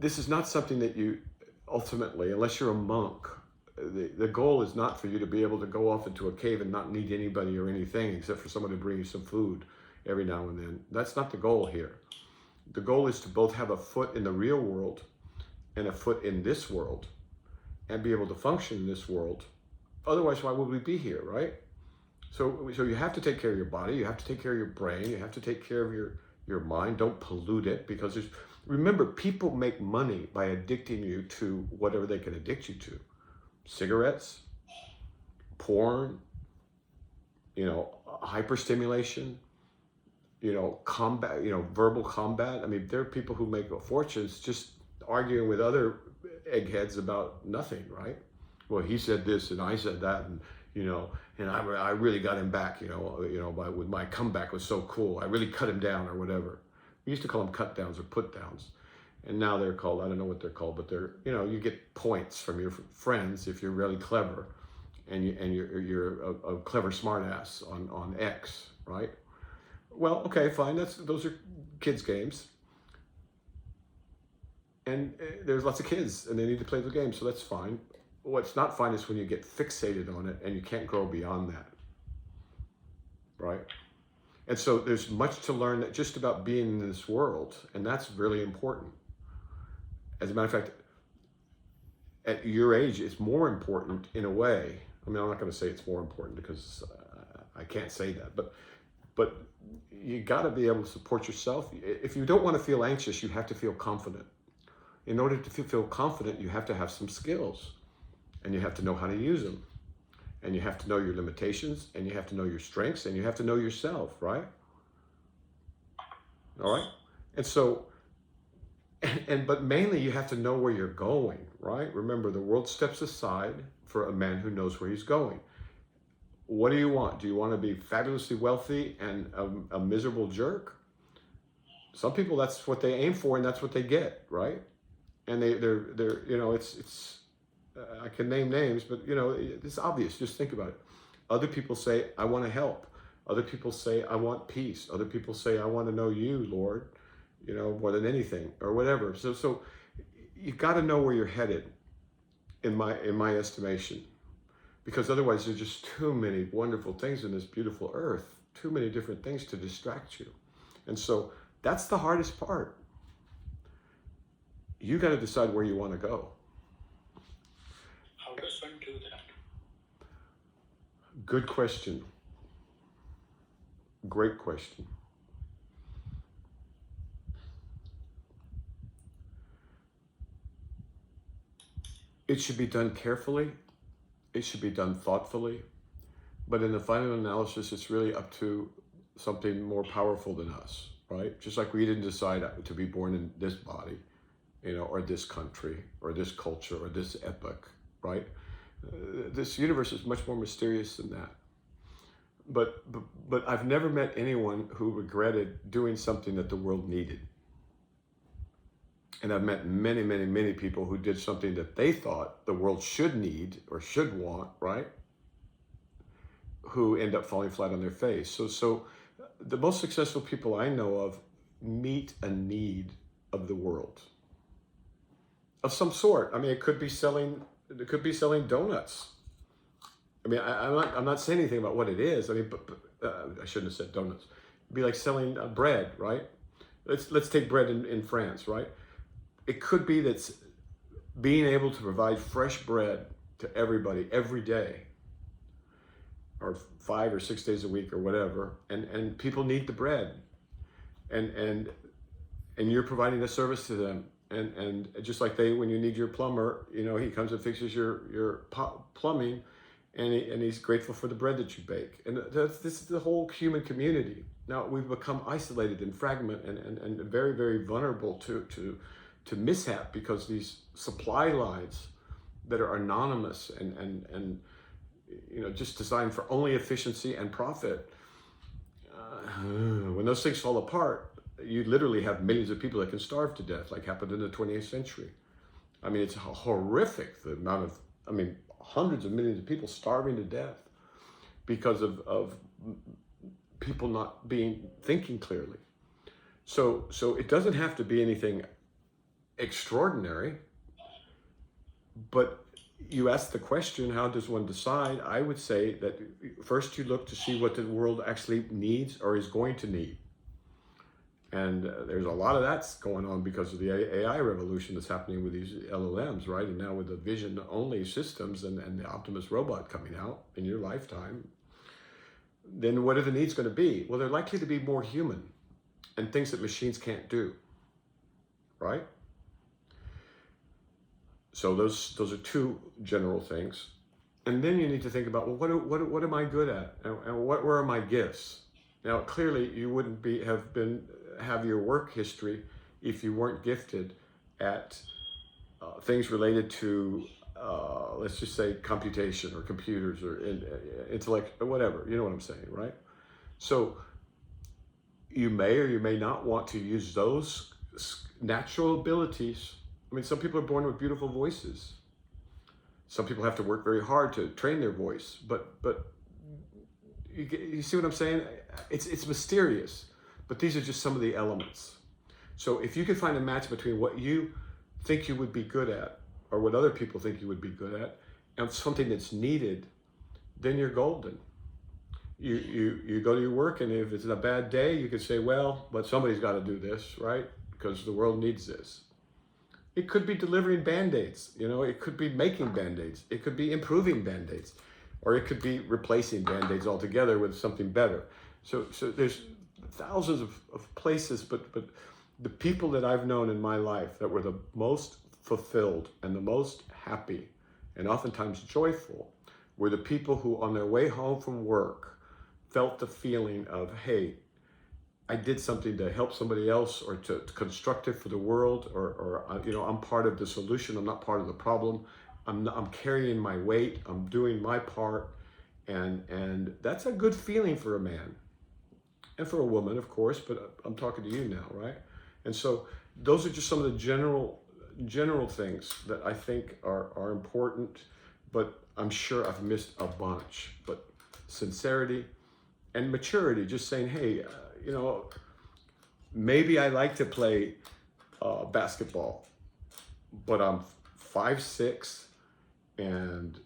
this is not something that you ultimately, unless you're a monk, the goal is not for you to be able to go off into a cave and not need anybody or anything except for someone to bring you some food every now and then. That's not the goal here. The goal is to both have a foot in the real world and a foot in this world and be able to function in this world. Otherwise, why would we be here, right? So you have to take care of your body, you have to take care of your brain, you have to take care of your mind. Don't pollute it, because remember, people make money by addicting you to whatever they can addict you to. Cigarettes, porn, hyperstimulation, combat, verbal combat. I mean, there are people who make fortunes just arguing with other eggheads about nothing, right? Well, he said this and I said that, and I really got him back, with my comeback was so cool. I really cut him down or whatever. We used to call them cut downs or put downs. And now they're called, I don't know what they're called, but they're, you get points from your friends if you're really clever, and you're a clever smartass on X, right? Well, okay, fine. Those are kids' games, and there's lots of kids, and they need to play the game, so that's fine. What's not fine is when you get fixated on it and you can't grow beyond that, right? And so there's much to learn just about being in this world, and that's really important. As a matter of fact, at your age, it's more important in a way. I mean, I'm not going to say it's more important because I can't say that, but you got to be able to support yourself. If you don't want to feel anxious, you have to feel confident. In order to feel confident, you have to have some skills, and you have to know how to use them, and you have to know your limitations, and you have to know your strengths, and you have to know yourself, right? All right? And so, but mainly you have to know where you're going, right? Remember, the world steps aside for a man who knows where he's going. What do you want? Do you want to be fabulously wealthy and a miserable jerk? Some people, that's what they aim for, and that's what they get, right? And they're it's I can name names, but it's obvious. Just think about it. Other people say, I want to help. Other people say, I want peace. Other people say, I want to know you, Lord, more than anything, or whatever. So you got to know where you're headed, in my estimation, because otherwise there's just too many wonderful things in this beautiful earth, too many different things to distract you. And so that's the hardest part. You got to decide where you want to go. How does one do that? Good question. Great question. It should be done carefully. It should be done thoughtfully. But in the final analysis, it's really up to something more powerful than us, right? Just like we didn't decide to be born in this body, or this country, or this culture, or this epoch, right? This universe is much more mysterious than that. But I've never met anyone who regretted doing something that the world needed. And I've met many, many, many people who did something that they thought the world should need or should want, right? Who end up falling flat on their face. So the most successful people I know of meet a need of the world, of some sort. I mean, it could be selling donuts. I mean, I'm not saying anything about what it is. I mean, but I shouldn't have said donuts. It'd be like selling bread, right? Let's take bread in France, right? It could be that being able to provide fresh bread to everybody every day, or 5 or 6 days a week or whatever, and people need the bread, and you're providing a service to them, and just like when you need your plumber, he comes and fixes your plumbing, and he's grateful for the bread that you bake. And this is the whole human community. Now we've become isolated and fragmented and very, very vulnerable to mishap, because these supply lines that are anonymous and just designed for only efficiency and profit, when those things fall apart, you literally have millions of people that can starve to death, like happened in the 20th century. I mean, it's horrific, the amount of, hundreds of millions of people starving to death because of people not thinking clearly. So it doesn't have to be anything extraordinary. But you ask the question, how does one decide? I would say that first you look to see what the world actually needs or is going to need. And there's a lot of that's going on because of the AI revolution that's happening with these LLMs, right? And now with the vision-only systems and the Optimus robot coming out in your lifetime, then what are the needs going to be? Well, they're likely to be more human and things that machines can't do, right? So those are two general things. And then you need to think about, well, what am I good at? And where are my gifts? Now, clearly, you wouldn't have your work history if you weren't gifted at things related to, let's just say, computation or computers or intellect or whatever. You know what I'm saying, right? So you may or you may not want to use those natural abilities. I mean, some people are born with beautiful voices. Some people have to work very hard to train their voice, but you see what I'm saying? It's mysterious, but these are just some of the elements. So if you can find a match between what you think you would be good at or what other people think you would be good at and something that's needed, then you're golden. You go to your work, and if it's a bad day, you could say, well, but somebody's got to do this, right? Because the world needs this. It could be delivering Band-Aids, it could be making Band-Aids, it could be improving Band-Aids, or it could be replacing Band-Aids altogether with something better. So there's thousands of places, but the people that I've known in my life that were the most fulfilled and the most happy and oftentimes joyful were the people who on their way home from work felt the feeling of, hey, I did something to help somebody else or to constructive for the world, or I'm part of the solution. I'm not part of the problem. I'm carrying my weight. I'm doing my part, and that's a good feeling for a man, and for a woman, of course. But I'm talking to you now, right? And so those are just some of the general things that I think are important. But I'm sure I've missed a bunch. But sincerity and maturity, just saying, hey. Maybe I like to play basketball, but I'm 5'6", and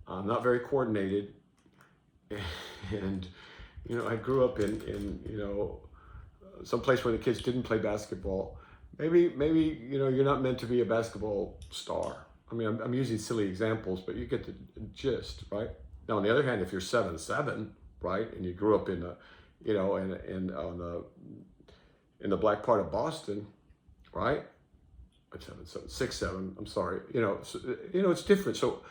I'm not very coordinated. And, I grew up in some place where the kids didn't play basketball. Maybe you're not meant to be a basketball star. I mean, I'm using silly examples, but you get the gist, right? Now, on the other hand, if you're 7'7", right, and you grew up in in the black part of Boston, right? 6'7", I'm sorry. It's different. So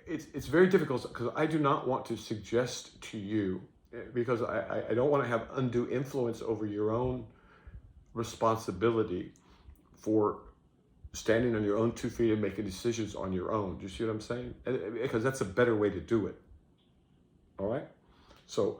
it's very difficult because I do not want to suggest to you, because I don't want to have undue influence over your own responsibility for standing on your own 2 feet and making decisions on your own. Do you see what I'm saying? Because that's a better way to do it. All right? So